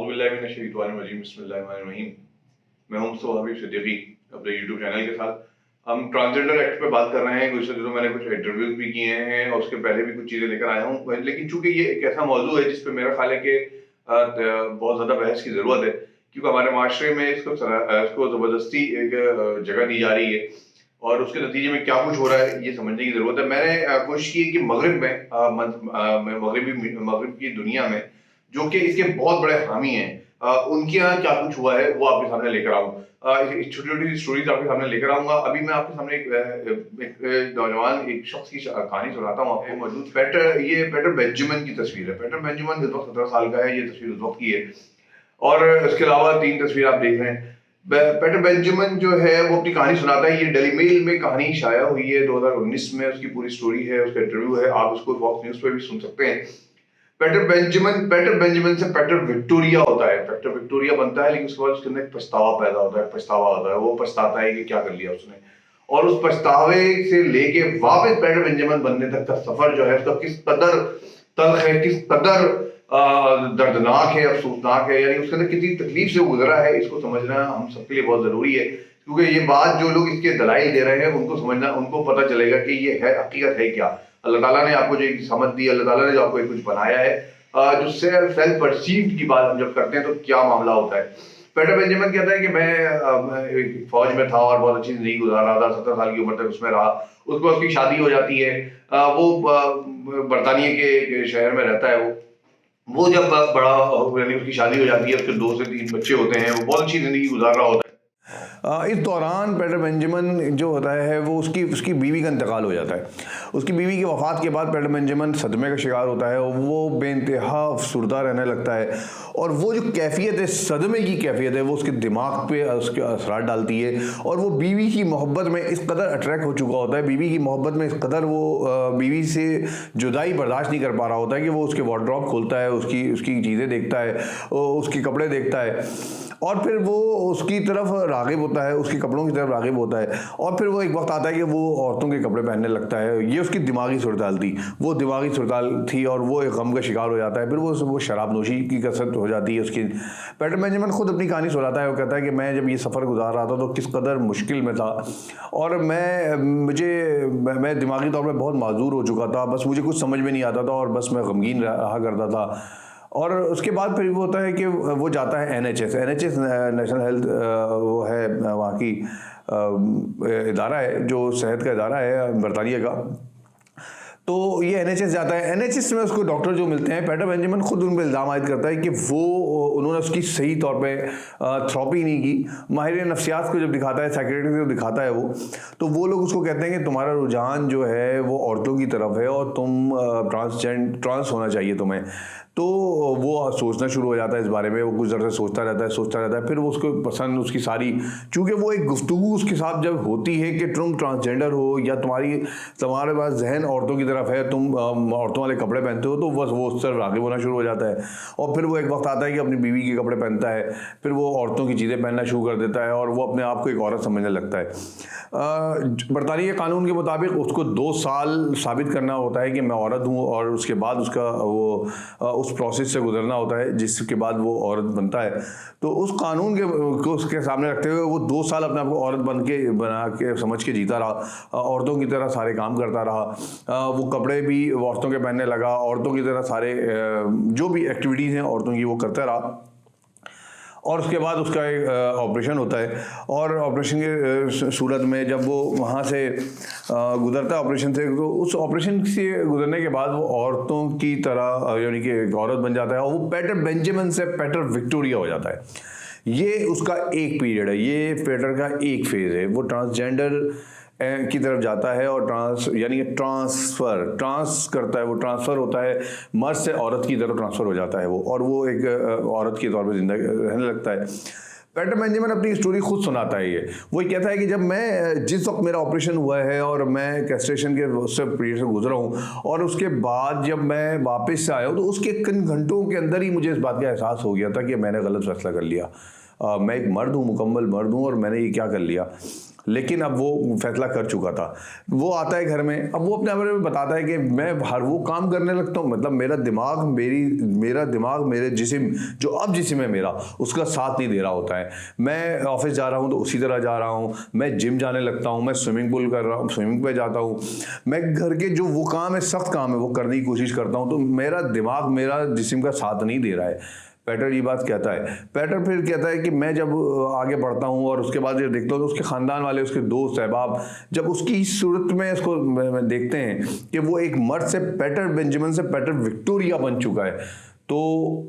औज़ुबिल्लाहि बिस्मिल्लाहिर्रहमानिर्रहीम। मैं हूं मुस्तफ़ा हबीब सिद्दीकी अपने यूट्यूब चैनल के साथ। हम ट्रांसजेंडर एक्ट पे बात कर रहे हैं। गुज़िश्ता दिनों मैंने कुछ इंटरव्यूज भी किए हैं और उसके पहले भी कुछ चीज़ें लेकर आया हूँ। लेकिन चूंकि ये एक ऐसा मौजू है जिस पे मेरा ख्याल है कि बहुत ज़्यादा बहस की ज़रूरत है, क्योंकि हमारे माशरे में इसको ज़बरदस्ती एक जगह दी जा रही है और उसके नतीजे में क्या कुछ हो रहा है ये समझने की ज़रूरत है। मैंने कोशिश की कि मगरिब में मगरिब की दुनिया में जो कि इसके बहुत बड़े हामी हैं, उनके यहाँ क्या कुछ हुआ है वो आपके सामने लेकर आऊँ। छोटी-छोटी स्टोरीज आपके सामने लेकर आऊँगा। अभी मैं आपके सामने एक नौजवान एक शख्स की कहानी सुनाता हूँ आपको। मौजूद पेटर बेंजामिन की तस्वीर है। पेटर बेंजामिन इस वक्त 17 साल का है। ये तस्वीर उस वक्त की है और इसके अलावा 3 तस्वीर आप देख रहे हैं। पेटर बेंजामिन जो है वो अपनी कहानी सुनाता है। ये डेली मेल में कहानी शाया हुई है 2019 में। उसकी पूरी स्टोरी है, उसका इंटरव्यू है। आप उसको फॉक्स न्यूज़ पे भी सुन सकते हैं। पेटर बेंजामिन से पेटर विक्टोरिया होता है। पेटर विक्टोरिया बनता है, लेकिन उसके बाद उसके अंदर एक पछतावा होता है। वो पछताता है कि क्या कर लिया उसने, और उस पछतावे से लेके वापस पेटर बेंजामिन बनने तक का सफर जो है उसका किस कदर तल्ख है, किस कदर दर्दनाक है, अफसोसनाक है, यानी उसके अंदर कितनी तकलीफ से गुजरा है, इसको समझना हम सबके लिए बहुत जरूरी है। क्योंकि ये बात जो लोग इसके दलाइल दे रहे हैं उनको समझना, उनको पता चलेगा कि ये है हकीकत है क्या। अल्लाह ताला ने आपको जो एक समझ दी, अल्लाह ताला ने जो आपको एक कुछ बनाया है, जो सेल्फ परसीव्ड की बात हम जब करते हैं तो क्या मामला होता है। पेटर बेंजामिन कहता है कि मैं फौज में था और बहुत अच्छी जिंदगी गुजार रहा था। 17 साल की उम्र तक उसमें रहा। उसके बाद उसकी शादी हो जाती है। वो बरतानिया के शहर में रहता है। वो जब बड़ा यानी उसकी शादी हो जाती है, उसके 2 से 3 बच्चे होते हैं। वो बहुत अच्छी जिंदगी गुजार रहा होता है। इस दौरान पेटर बेंजामिन जो होता है वो उसकी बीवी का इंतकाल हो जाता है। उसकी बीवी की वफ़ात के बाद पेटर बेंजामिन सदमे का शिकार होता है और वो बेइंतहा अफसुर्दा रहने लगता है। और वो जो कैफियत है, सदमे की कैफियत है, वो उसके दिमाग पे उसके असरात डालती है। और वो बीवी की मोहब्बत में इस कदर अट्रैक्ट हो चुका होता है, बीवी की मोहब्बत में इस कदर वो बीवी से जुदाई बर्दाश्त नहीं कर पा रहा होता है कि वो उसके वार्डरोब खोलता है, उसकी चीज़ें देखता है, उसके कपड़े देखता है और फिर वो उसकी तरफ राग़िब होता है, उसके कपड़ों की तरफ राग़िब होता है। और फिर वो एक वक्त आता है कि वो औरतों के कपड़े पहनने लगता है। ये उसकी दिमागी सूरत-हाल थी, वो दिमागी सूरत-हाल थी और वो एक गम का शिकार हो जाता है। फिर वो शराब नोशी की कसरत हो जाती है उसकी। पेटर बेंजामिन खुद अपनी कहानी सुनाता है। वो कहता है कि मैं जब ये सफ़र गुजार रहा था तो किस कदर मुश्किल में था और मैं दिमागी तौर पर बहुत माजूर हो चुका था। बस मुझे कुछ समझ में नहीं आता था और बस मैं गमगीन रहा करता था। और उसके बाद फिर वो होता है कि वो जाता है NHS नेशनल हेल्थ, वो है वहाँ की इदारा है, जो सेहत का इदारा है बरतानिया का। तो ये NHS जाता है। NHS में उसको डॉक्टर जो मिलते हैं, पेटर बेंजामिन खुद उन पर इल्ज़ाम आयद करता है कि उन्होंने उसकी सही तौर पे थेरेपी नहीं की। माहिर नफ्सियात को जब दिखाता है, साइकियाट्रिस्ट को दिखाता है वो, तो वो लोग उसको कहते हैं कि तुम्हारा रुझान जो है वो औरतों की तरफ है और तुम ट्रांस होना चाहिए तुम्हें। तो वो सोचना शुरू हो जाता है इस बारे में। वो कुछ देर से सोचता रहता है। फिर वो उसको पसंद उसकी सारी, चूँकि वो एक गुफ्तगू उसके साथ जब होती है कि तुम ट्रांसजेंडर हो या तुम्हारे पास जहन औरतों की तरफ है, तुम औरतों वाले कपड़े पहनते हो, तो बस वो उस तरफ राग़िब होना शुरू हो जाता है। और फिर वो एक वक्त आता है कि अपनी बीवी के कपड़े पहनता है, फिर वो औरतों की चीज़ें पहनना शुरू कर देता है और वो अपने आप को एक औरत समझने लगता है। बरतानिया कानून के मुताबिक उसको 2 साल साबित करना होता है कि मैं औरत हूँ और उसके बाद उसका उस प्रोसेस से गुजरना होता है जिसके बाद वो औरत बनता है। तो उस कानून को उसके सामने रखते हुए वो 2 साल अपने आप को औरत बना के समझ के जीता रहा। औरतों की तरह सारे काम करता रहा। वो कपड़े भी औरतों के पहनने लगा। औरतों की तरह सारे जो भी एक्टिविटीज़ हैं औरतों की वो करता रहा। और उसके बाद उसका एक ऑपरेशन होता है और ऑपरेशन के सूरत में जब वो वहाँ से गुजरता है ऑपरेशन से, तो उस ऑपरेशन से गुजरने के बाद वो औरतों की तरह यानी कि एक औरत बन जाता है और वो पेटर बेंजामिन से पेटर विक्टोरिया हो जाता है। ये उसका एक पीरियड है, ये पेटर का एक फेज़ है। वो ट्रांसजेंडर की तरफ जाता है और यानी ट्रांस करता है। वो ट्रांसफ़र होता है, मर्द से औरत की तरफ ट्रांसफ़र हो जाता है वो, और वो एक औरत के तौर पे जिंदगी रहने लगता है। पेटर बेंजामिन अपनी स्टोरी खुद सुनाता है। वो कहता है कि जब जिस वक्त मेरा ऑपरेशन हुआ है और मैं कैस्ट्रेशन के उससे पीरियड से गुजरा हूँ और उसके बाद जब मैं वापस से आया हूँ तो उसके किन घंटों के अंदर ही मुझे इस बात का एहसास हो गया था कि मैंने गलत फैसला कर लिया। मैं एक मर्द हूँ, मुकम्मल मर्द हूँ और मैंने ये क्या कर लिया। लेकिन अब वो फैसला कर चुका था। वो आता है घर में, अब वो अपने बारे में बताता है कि मैं हर वो काम करने लगता हूँ, मतलब मेरा दिमाग मेरे जिस्म, जो अब जिस्म है मेरा, उसका साथ नहीं दे रहा होता है। मैं ऑफिस जा रहा हूँ तो उसी तरह जा रहा हूँ, मैं जिम जाने लगता हूँ, मैं स्विमिंग पूल कर रहा हूँ, स्विमिंग पे जाता हूँ, मैं घर के जो वो काम है, सख्त काम है, वो करने की कोशिश करता हूँ, तो मेरा दिमाग मेरा जिस्म का साथ नहीं दे रहा है। पैटर ये बात कहता है। पैटर फिर कहता है कि मैं जब आगे बढ़ता हूँ और उसके बाद जब देखता हूँ तो उसके ख़ानदान वाले, उसके दोस्त अहबाब, जब उसकी इस सूरत में इसको देखते हैं कि वो एक मर्द से, पैटर बेंजामिन से पैटर विक्टोरिया बन चुका है, तो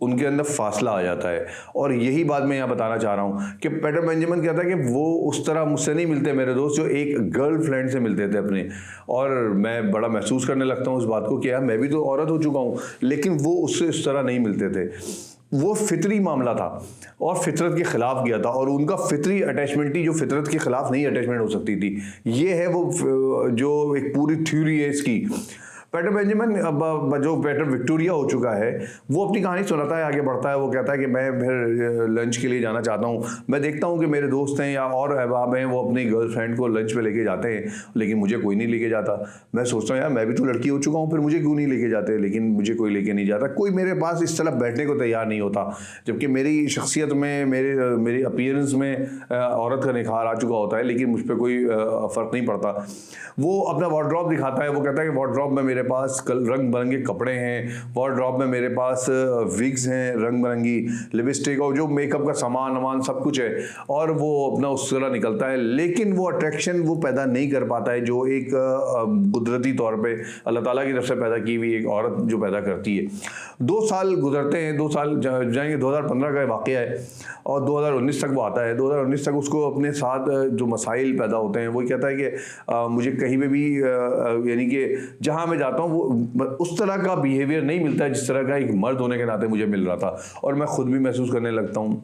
उनके अंदर फासला आ जाता है। और यही बात मैं यहाँ बताना चाह रहा हूँ कि पैटर बेंजामिन कहता है कि वो उस तरह मुझसे नहीं मिलते मेरे दोस्त जो एक गर्लफ्रेंड से मिलते थे अपने, और मैं बड़ा महसूस करने लगता हूँ उस बात को कि यार मैं भी तो औरत हो चुका हूँ, लेकिन वो उससे इस तरह नहीं मिलते थे। वो फितरी मामला था और फितरत के ख़िलाफ़ गया था, और उनका फितरी अटैचमेंट थी जो फितरत के ख़िलाफ़ नहीं अटैचमेंट हो सकती थी। ये है वो जो एक पूरी थ्योरी है इसकी। पैटर बेंजामिन, अब जो पैटर विक्टोरिया हो चुका है, वो अपनी कहानी सुनाता है, आगे बढ़ता है। वो कहता है कि मैं फिर लंच के लिए जाना चाहता हूँ, मैं देखता हूँ कि मेरे दोस्त हैं या और अहबाब हैं, वो अपनी गर्लफ्रेंड को लंच पे लेके जाते हैं, लेकिन मुझे कोई नहीं लेके जाता। मैं सोचता हूँ यार मैं भी तो लड़की हो चुका हूँ, फिर मुझे क्यों नहीं लेके जाते, लेकिन मुझे कोई लेके नहीं जाता, कोई मेरे पास इस तरह बैठने को तैयार नहीं होता, जबकि मेरी शख्सियत में, मेरी अपीयरेंस में औरत का निखार आ चुका होता है, लेकिन मुझ पर कोई फ़र्क नहीं पड़ता। वो अपना वार्डरोब दिखाता है। वो कहता है कि वार्डरोब में मेरे पास रंग बिरंगे कपड़े हैं, वार्डरोब में मेरे पास विग्स हैं, रंग बिरंगी लिपस्टिक और जो मेकअप का सामान सब कुछ है, और वो अपना उस तरह निकलता है, लेकिन वो अट्रैक्शन वो पैदा नहीं कर पाता है जो एक कुदरती तौर पे अल्लाह ताला की तरफ से पैदा की हुई एक औरत जो पैदा करती है। 2 साल गुजरते हैं, 2 साल जाएंगे, 2015 का वाक़या है, और 2019 तक वो आता है। 2019 तक उसको अपने साथ जो मसाइल पैदा होते हैं, वो कहता है कि मुझे कहीं पे भी यानी कि जहाँ मैं जाता हूँ वो उस तरह का बिहेवियर नहीं मिलता है जिस तरह का एक मर्द होने के नाते मुझे मिल रहा था, और मैं खुद भी महसूस करने लगता हूँ।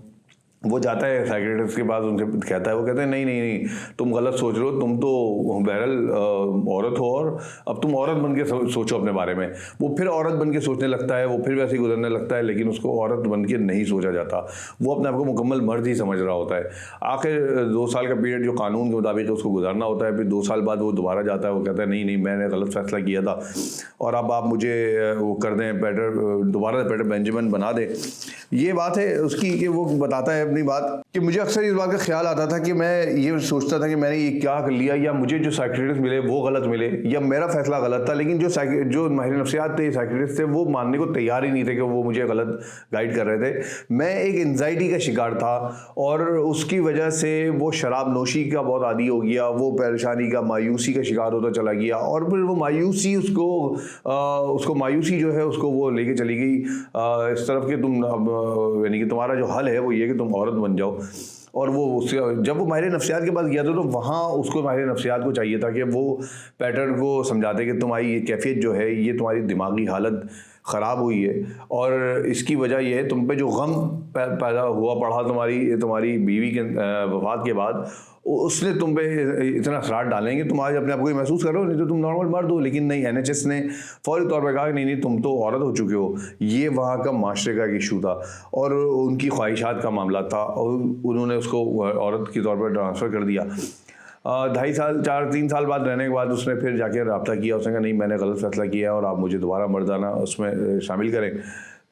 वो जाता है साइकियाट्रिस्ट के पास, उनसे कहता है, वो कहते हैं नहीं तुम गलत सोच रहे हो, तुम तो बहरहाल औरत हो, और अब तुम औरत बन के सोचो अपने बारे में। वो फिर औरत बन के सोचने लगता है, वो फिर वैसे ही गुजरने लगता है, लेकिन उसको औरत बन के नहीं सोचा जाता, वो अपने आप को मुकम्मल मर्द ही समझ रहा होता है। आखिर 2 साल का पीरियड जो कानून के मुताबिक उसको गुजारना होता है, फिर 2 साल बाद वो दोबारा जाता है। वो कहता है नहीं मैंने गलत फैसला किया था, और अब आप मुझे वो कर दें, दोबारा पैटर बेंजामिन बना दें। ये बात है उसकी कि वो बताता है अपनी बात कि मुझे अक्सर इस बात का ख्याल आता था कि मैं ये सोचता था कि मैंने ये क्या कर लिया, या मुझे जो साइकियाट्रिस्ट मिले वो गलत मिले, या मेरा फैसला गलत था, लेकिन जो माहिर नफ्सियात थे, साइकियाट्रिस्ट थे, वो मानने को तैयार ही नहीं थे कि वो मुझे गलत गाइड कर रहे थे। मैं एक एंजाइटी का शिकार था, और उसकी वजह से वो शराब नोशी का बहुत आदी हो गया, वो परेशानी का, मायूसी का शिकार होता चला गया, और फिर वो मायूसी उसको मायूसी जो है उसको वो लेके चली गई इस तरफ कि तुम अब यानी कि तुम्हारा जो हल है वो ये कि तुम औरत बन जाओ। और वो उससे जब वो माहिर नफ्सियात के पास गया था, तो वहाँ उसको माहिर नफ्सियात को चाहिए था कि वो पैटर को समझाते कि तुम्हारी ये कैफियत जो है, ये तुम्हारी दिमागी हालत ख़राब हुई है, और इसकी वजह यह है तुम पे जो गम पैदा हुआ पड़ा तुम्हारी बीवी के वफात के बाद, उसने तुम पे इतना असरार डालेंगे, तुम आज अपने आप को महसूस करो, नहीं तो तुम नॉर्मल मर्द हो। लेकिन नहीं, NHS ने फौरी तौर पर कहा कि नहीं तुम तो औरत हो चुके हो। ये वहाँ का माशरे का एक इशू था, और उनकी ख्वाहिशात का मामला था, और उन्होंने उसको औरत के तौर पर ट्रांसफ़र कर दिया। 3 साल बाद रहने के बाद उसने फिर जाके रब्ता किया, उसने कहा नहीं मैंने गलत फैसला किया और आप मुझे दोबारा मर्दाना उसमें शामिल करें।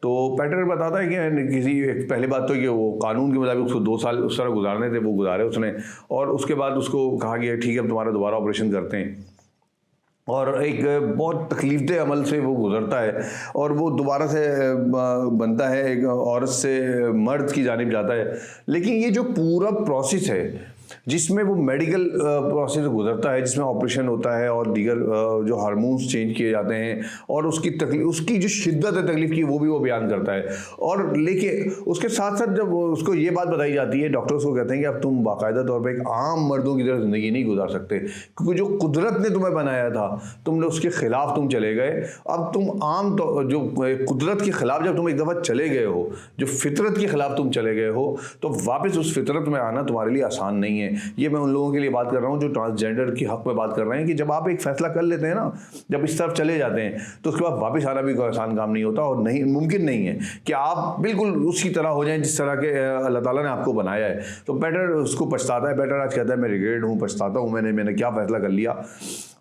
तो पैटर बताता है कि पहली बात तो कि वो कानून के मुताबिक उसको 2 साल उस तरह गुजारने थे, वो गुजारे उसने, और उसके बाद उसको कहा गया ठीक है अब तुम्हारा दोबारा ऑपरेशन करते हैं, और एक बहुत तकलीफदेह अमल से वो गुजरता है, और वो दोबारा से बनता है, एक औरत से मर्द की जानिब जाता है। लेकिन ये जो पूरा प्रोसेस है जिसमें वो मेडिकल प्रोसेस गुजरता है, जिसमें ऑपरेशन होता है और दीगर जो हार्मोन्स चेंज किए जाते हैं, और उसकी जो शिद्दत है तकलीफ की वो भी वो बयान करता है। और लेके उसके साथ साथ जब उसको ये बात बताई जाती है, डॉक्टर्स को कहते हैं कि अब तुम बाकायदा तौर पर एक आम मर्दों की तरह ज़िंदगी नहीं गुजार सकते, क्योंकि जो कुदरत ने तुम्हें बनाया था तुमने उसके ख़िलाफ़ तुम चले गए। अब तुम जो कुदरत के ख़िलाफ़ जब तुम एक दफ़ा चले गए हो, जो फितरत के ख़िलाफ़ तुम चले गए हो, तो वापस उस फितरत में आना तुम्हारे लिए आसान नहीं नहीं है। ये मैं उन लोगों के लिए बात कर रहा हूँ जो ट्रांसजेंडर के हक में बात कर रहे हैं कि जब आप एक फैसला कर लेते हैं ना, जब इस तरफ चले जाते हैं तो उसके बाद वापस आना भी कोई आसान काम नहीं होता, और नहीं मुमकिन नहीं है कि आप बिल्कुल उसी तरह हो जाएं जिस तरह के अल्लाह ताला ने आपको बनाया है। तो पेटर उसको पछताता है, पेटर आज कहता है मैं रिग्रेट हूँ, पछताता हूँ, मैंने क्या फैसला कर लिया।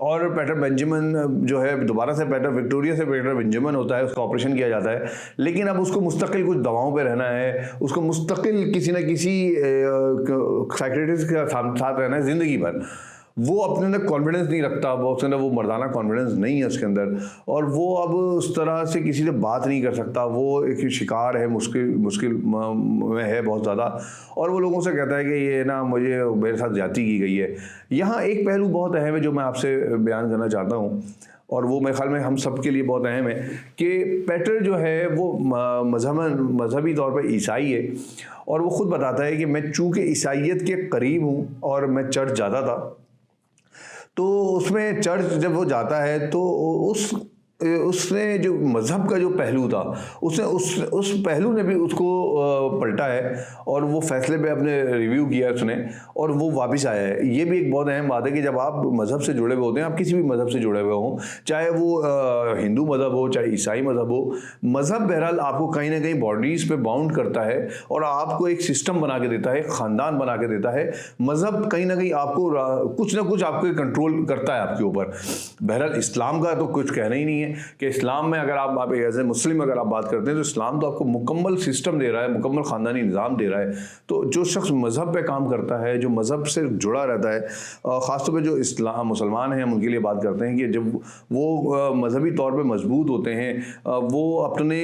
और पेटर बेंजामिन जो है दोबारा से पेटर विक्टोरिया से पेटर बेंजामिन होता है, उसका ऑपरेशन किया जाता है, लेकिन अब उसको मुस्तकिल कुछ दवाओं पे रहना है, उसको मुस्तकिल किसी न किसी साइकियाट्रिस्ट के साथ रहना है ज़िंदगी भर। वो अपने अंदर कॉन्फिडेंस नहीं रखता, वो उसके अंदर वो मर्दाना कॉन्फिडेंस नहीं है उसके अंदर, और वो अब उस तरह से किसी से बात नहीं कर सकता। वो एक शिकार है, मुश्किल में है बहुत ज़्यादा, और वो लोगों से कहता है कि ये ना मुझे मेरे साथ ज्यादती की गई है। यहाँ एक पहलू बहुत अहम है जो मैं आपसे बयान करना चाहता हूँ, और वो मेरे ख्याल में हम सब के लिए बहुत अहम है कि पेटर जो है वो मजहबी तौर पर ईसाई है, और वो ख़ुद बताता है कि मैं चूँकि ईसाइयत के करीब हूँ और मैं चर्च जाता था, तो उसमें चर्च जब वो जाता है तो उसने जो मज़हब का जो पहलू था उसने उस पहलू ने भी उसको पलटा है, और वो फैसले पे अपने रिव्यू किया उसने, और वो वापस आया है। ये भी एक बहुत अहम बात है कि जब आप मज़हब से जुड़े हुए होते हैं, आप किसी भी मज़हब से जुड़े हुए हों, चाहे वो हिंदू मज़हब हो चाहे ईसाई मज़हब हो, मज़हब बहरहाल आपको कहीं ना कहीं बाउंड्रीज़ पे बाउंड करता है और आपको एक सिस्टम बना के देता है, ख़ानदान बना के देता है। मज़हब कहीं ना कहीं आपको कुछ ना कुछ आपको कंट्रोल करता है आपके ऊपर। बहरहाल इस्लाम का तो कुछ कहना ही नहीं है कि इस्लाम में अगर आप एज ए मुस्लिम अगर आप बात करते हैं तो इस्लाम तो आपको मुकम्मल सिस्टम दे रहा है, मुकम्मल ख़ानदानी निज़ाम दे रहा है। तो जो शख्स मज़हब पे काम करता है, जो मज़हब से जुड़ा रहता है, ख़ासतौर पे जो इस्लाम मुसलमान हैं, हम उनके लिए बात करते हैं कि जब वो मजहबी तौर पे मजबूत होते हैं, वो अपने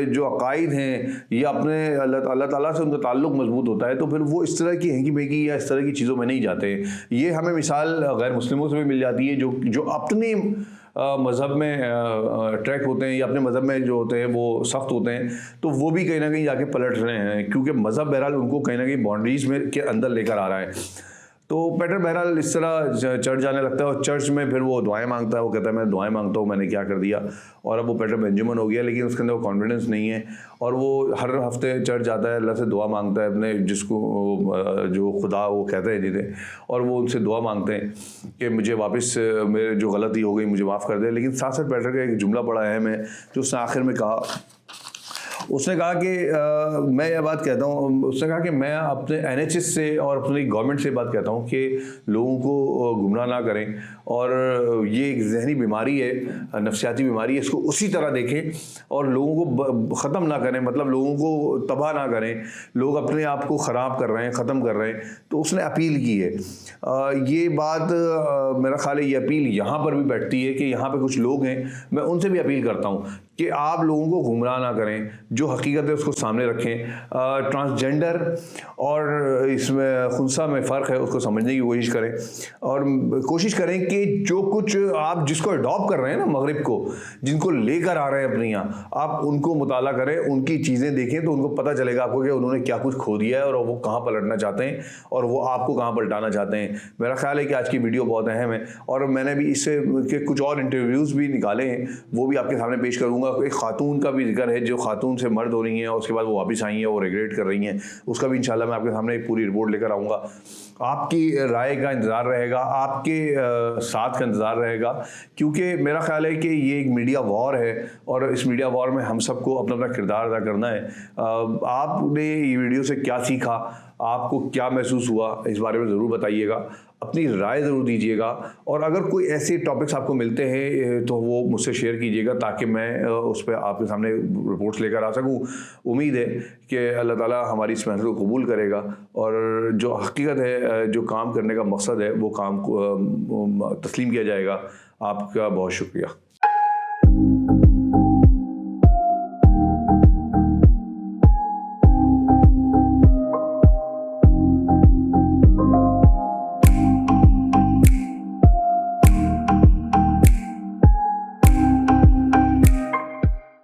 जो अकायद हैं या अपने अल्लाह ताला से उनका ताल्लुक़ मजबूत होता है, तो फिर वो इस तरह की हैंकी बेंकी या इस तरह की चीज़ों में नहीं जाते। ये हमें मिसाल गैर मुस्लिमों से भी मिल जाती है जो अपने मज़हब में अट्रैक्ट होते हैं या अपने मज़हब में जो होते हैं वो सख्त होते हैं, तो वो भी कहीं ना कहीं जाके पलट रहे हैं, क्योंकि मज़हब बहरहाल उनको कहीं ना कहीं बाउंड्रीज़ में के अंदर लेकर आ रहा है। तो पेटर बहरहाल इस तरह चर्च जाने लगता है, और चर्च में फिर वो दुआएं मांगता है। वो कहता है मैं दुआएं मांगता हूँ, मैंने क्या कर दिया, और अब वो पेटर बेंजामिन हो गया, लेकिन उसके अंदर वो कॉन्फिडेंस नहीं है, और वो हर हफ्ते चर्च जाता है, अल्लाह से दुआ मांगता है अपने जिसको जो खुदा वो कहते हैं जिसे, और वो उनसे दुआ मांगते हैं कि मुझे वापस मेरे जो गलती हो गई मुझे माफ़ कर दे। लेकिन साथ साथ पेटर का एक जुमला बड़ा अहम है जो उसने आखिर में कहा। उसने कहा कि मैं यह बात कहता हूँ, उसने कहा कि मैं अपने NHS से और अपनी गवर्नमेंट से बात कहता हूँ कि लोगों को गुमराह ना करें, और ये एक जहनी बीमारी है, नफ्सियाती बीमारी है, इसको उसी तरह देखें और लोगों को ख़त्म ना करें, मतलब लोगों को तबाह ना करें। लोग अपने आप को ख़राब कर रहे हैं, ख़त्म कर रहे हैं। तो उसने अपील की है। ये बात मेरा ख्याल है, ये अपील यहाँ पर भी बैठती है कि यहाँ पर कुछ लोग हैं, मैं उनसे भी अपील करता हूँ कि आप लोगों को गुमराह ना करें, जो हकीकत है उसको सामने रखें। ट्रांसजेंडर और इसमें खुंसा में फ़र्क है, उसको समझने की कोशिश करें, और कोशिश करें कि जो कुछ आप जिसको अडॉप्ट कर रहे हैं ना, मगरिब को जिनको लेकर आ रहे हैं अपने यहाँ, आप उनको मुताला करें, उनकी चीज़ें देखें, तो उनको पता चलेगा आपको कि उन्होंने क्या कुछ खो दिया है और वो कहाँ पलटना चाहते हैं और वो आपको कहाँ पलटाना चाहते हैं। मेरा ख्याल है कि आज की वीडियो बहुत अहम है, और मैंने भी इससे के कुछ और इंटरव्यूज़ भी निकाले हैं, वो भी आपके सामने पेश करूँगा। एक खातून का भी जिक्र है जो खातून से मर्द हो रही हैं और उसके बाद वो वापस आई हैं, वो रिग्रेट कर रही हैं, उसका भी इंशाल्लाह मैं आपके सामने एक पूरी रिपोर्ट लेकर आऊँगा। आपकी राय का इंतज़ार रहेगा, आपके साथ का इंतज़ार रहेगा, क्योंकि मेरा ख्याल है कि ये एक मीडिया वॉर है, और इस मीडिया वॉर में हम सबको अपना अपना किरदार अदा करना है। आपने ये वीडियो से क्या सीखा, आपको क्या महसूस हुआ, इस बारे में ज़रूर बताइएगा, अपनी राय ज़रूर दीजिएगा, और अगर कोई ऐसे टॉपिक्स आपको मिलते हैं तो वो मुझसे शेयर कीजिएगा ताकि मैं उस पर आपके सामने रिपोर्ट्स लेकर आ सकूं। उम्मीद है कि अल्लाह ताला हमारी इस मेहनत को कबूल करेगा, और जो हकीकत है, जो काम करने का मकसद है, वो काम को तस्लीम किया जाएगा। आपका बहुत शुक्रिया।